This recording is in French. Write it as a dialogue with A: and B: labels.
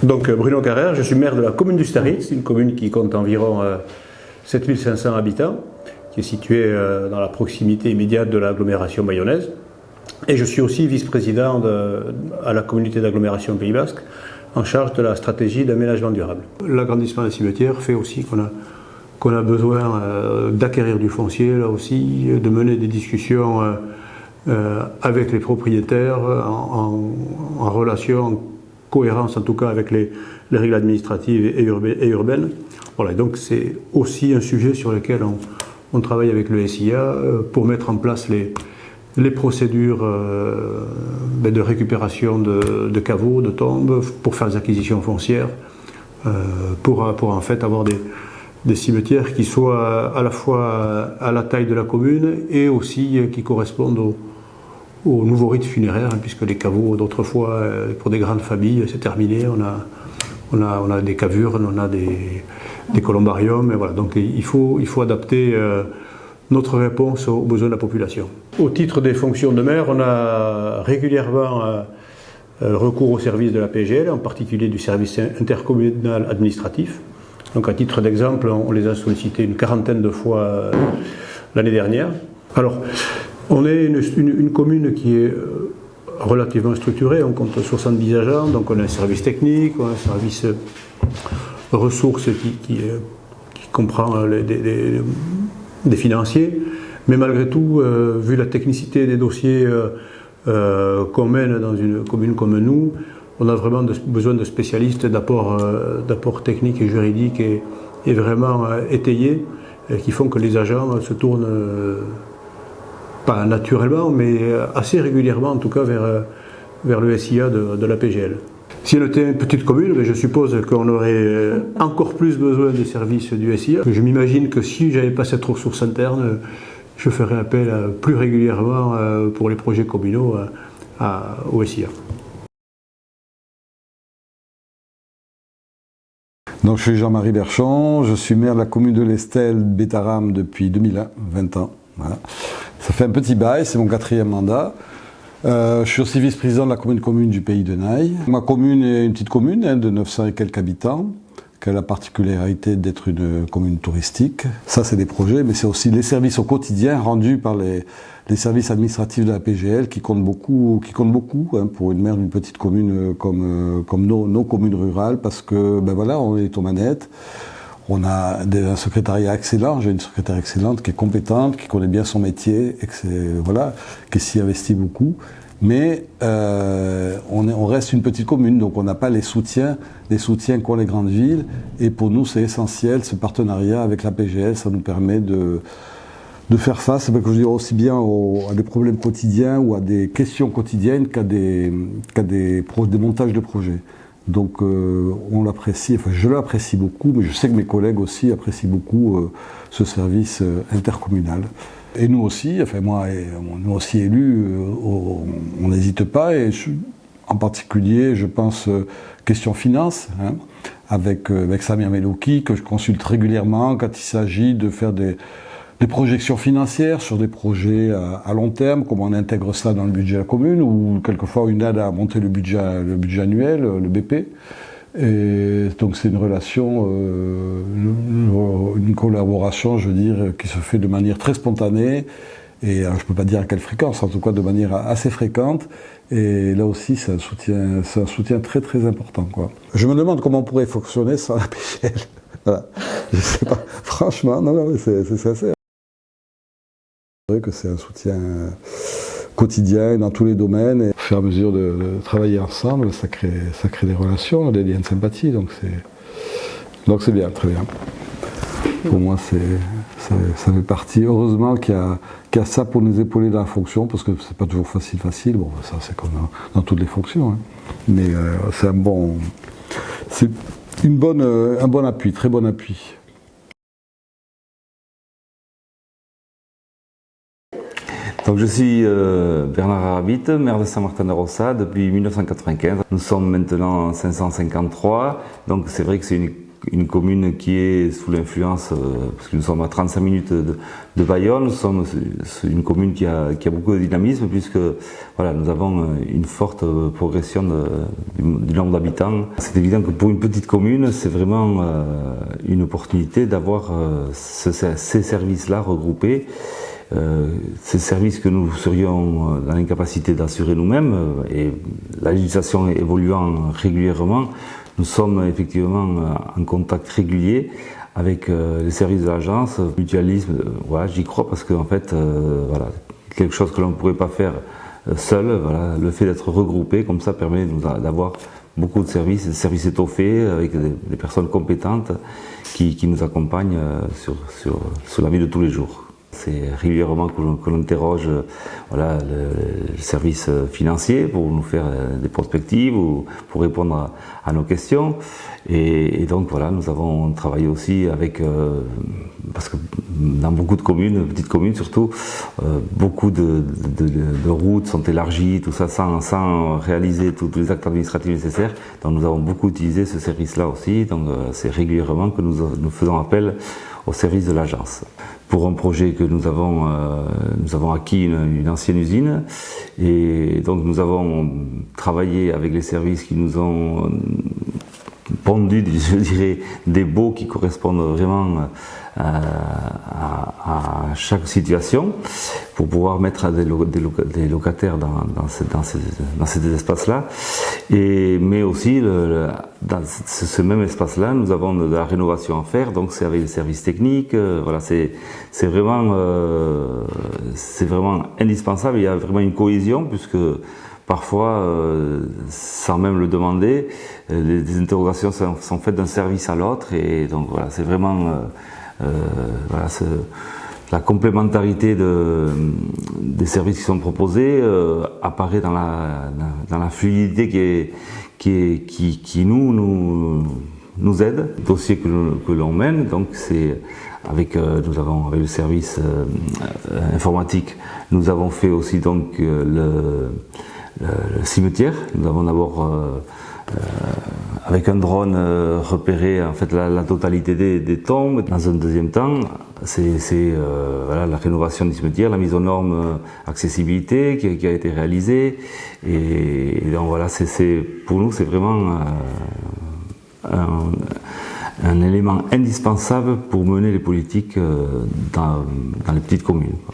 A: Donc Bruno Carrère, je suis maire de la commune du Staritz, une commune qui compte environ 7500 habitants, qui est située dans la proximité immédiate de l'agglomération bayonnaise. Et je suis aussi vice-président à la communauté d'agglomération Pays Basque, en charge de la stratégie d'aménagement durable. L'agrandissement des cimetières fait aussi qu'on a besoin d'acquérir du foncier, là aussi, de mener des discussions avec les propriétaires en relation, en cohérence en tout cas avec les règles administratives et urbaines. Voilà, donc c'est aussi un sujet sur lequel on travaille avec le SIA pour mettre en place les procédures de récupération de caveaux, de tombes, pour faire des acquisitions foncières, pour en fait avoir des cimetières qui soient à la fois à la taille de la commune et aussi qui correspondent aux nouveaux rites funéraires, hein, puisque les caveaux d'autrefois, pour des grandes familles, c'est terminé. On a des cavures, on a des columbariums, et voilà. Donc il faut adapter notre réponse aux besoins de la population. Au titre des fonctions de maire, on a régulièrement recours au service de la PGL, en particulier du service intercommunal administratif. Donc à titre d'exemple, on les a sollicités une quarantaine de fois l'année dernière. Alors, on est une commune qui est relativement structurée, on compte 70 agents, donc on a un service technique, on a un service ressources qui comprend des financiers, mais malgré tout, vu la technicité des dossiers qu'on mène dans une commune comme nous, on a vraiment besoin de spécialistes d'apport technique et juridique et vraiment étayés, qui font que les agents se tournent, pas naturellement, mais assez régulièrement en tout cas vers le SIA de la PGL. Si on était une petite commune, je suppose qu'on aurait encore plus besoin des services du SIA. Je m'imagine que si je n'avais pas cette ressource interne, je ferais appel plus régulièrement pour les projets communaux au SIA.
B: Donc, je suis Jean-Marie Berchon, je suis maire de la commune de l'Estelle Bétaram depuis 2001, 20 ans. Voilà. Ça fait un petit bail, c'est mon 4e mandat. Je suis aussi vice-président de la commune du Pays de Naï. Ma commune est une petite commune de 900 et quelques habitants, qui a la particularité d'être une commune touristique. Ça, c'est des projets, mais c'est aussi les services au quotidien rendus par les services administratifs de la PGL qui comptent beaucoup hein, pour une maire d'une petite commune comme nos communes rurales, parce que ben voilà, on est aux manettes. On a un secrétariat excellent, j'ai une secrétaire excellente qui est compétente, qui connaît bien son métier, et qui s'y investit beaucoup. Mais on reste une petite commune, donc on n'a pas les soutiens qu'ont les grandes villes. Et pour nous, c'est essentiel, ce partenariat avec la PGL, ça nous permet de faire face, comme je dis, aussi bien à des problèmes quotidiens ou à des questions quotidiennes qu'à des montages de projets. Donc on l'apprécie, enfin je l'apprécie beaucoup, mais je sais que mes collègues aussi apprécient beaucoup ce service intercommunal. Et nous aussi, enfin moi, nous aussi élus, on n'hésite pas, et en particulier, je pense, question finance, hein, avec Samir Melouki, que je consulte régulièrement quand il s'agit de faire des projections financières sur des projets à long terme, comment on intègre ça dans le budget de la commune, ou quelquefois une aide à monter le budget annuel, le BP. Et donc c'est une relation, une collaboration, je veux dire, qui se fait de manière très spontanée, et je ne peux pas dire à quelle fréquence, en tout cas de manière assez fréquente. Et là aussi, c'est un soutien très très important, quoi. Je me demande comment on pourrait fonctionner sans la PGL. Voilà. Je ne sais pas, franchement, non, mais c'est assez. C'est vrai que c'est un soutien quotidien dans tous les domaines, et au fur et à mesure de travailler ensemble, ça crée des relations, des liens de sympathie, donc c'est bien, très bien. Pour moi, ça fait partie, heureusement qu'il y a ça pour nous épauler dans la fonction, parce que c'est pas toujours facile, bon, ça c'est comme dans toutes les fonctions, hein. Mais c'est un bon appui, très bon appui.
C: Donc je suis Bernard Arabit, maire de Saint-Martin-de-Rossa depuis 1995. Nous sommes maintenant 553, donc c'est vrai que c'est une commune qui est sous l'influence, parce que nous sommes à 35 minutes de Bayonne, nous sommes une commune qui a beaucoup de dynamisme, puisque voilà, nous avons une forte progression du nombre d'habitants. C'est évident que pour une petite commune, c'est vraiment une opportunité d'avoir ces services-là regroupés. Ces services que nous serions dans l'incapacité d'assurer nous-mêmes, et la législation évoluant régulièrement, nous sommes effectivement en contact régulier avec les services de l'agence. Mutualisme, voilà, j'y crois parce qu'en fait, voilà, quelque chose que l'on ne pourrait pas faire seul, voilà, le fait d'être regroupé comme ça permet d'avoir beaucoup de services, des services étoffés avec des personnes compétentes qui nous accompagnent sur la vie de tous les jours. C'est régulièrement que l'on interroge voilà, le service financier pour nous faire des perspectives ou pour répondre à nos questions. Et donc voilà, nous avons travaillé aussi avec, parce que dans beaucoup de communes, petites communes surtout, beaucoup de routes sont élargies, tout ça sans réaliser tous les actes administratifs nécessaires. Donc nous avons beaucoup utilisé ce service-là aussi. Donc c'est régulièrement que nous faisons appel au service de l'agence. Pour un projet que nous avons acquis une ancienne usine, et donc nous avons travaillé avec les services qui nous ont pondu, je dirais, des baux qui correspondent vraiment à chaque situation pour pouvoir mettre des locataires dans ces espaces-là. Mais aussi, dans ce même espace-là, nous avons de la rénovation à faire, donc c'est avec les services techniques. Voilà, c'est vraiment indispensable. Il y a vraiment une cohésion, puisque parfois, sans même le demander, les interrogations sont faites d'un service à l'autre, et donc voilà, c'est vraiment voilà, la complémentarité des services qui sont proposés apparaît dans la fluidité qui nous aide. Le dossier que l'on mène, donc c'est avec le service informatique, nous avons fait aussi donc le cimetière. Nous avons d'abord avec un drone repéré en fait la totalité des tombes. Dans un deuxième temps, c'est voilà, la rénovation du cimetière, la mise aux normes accessibilité qui a été réalisée, et donc voilà, pour nous c'est vraiment un élément indispensable pour mener les politiques dans les petites communes.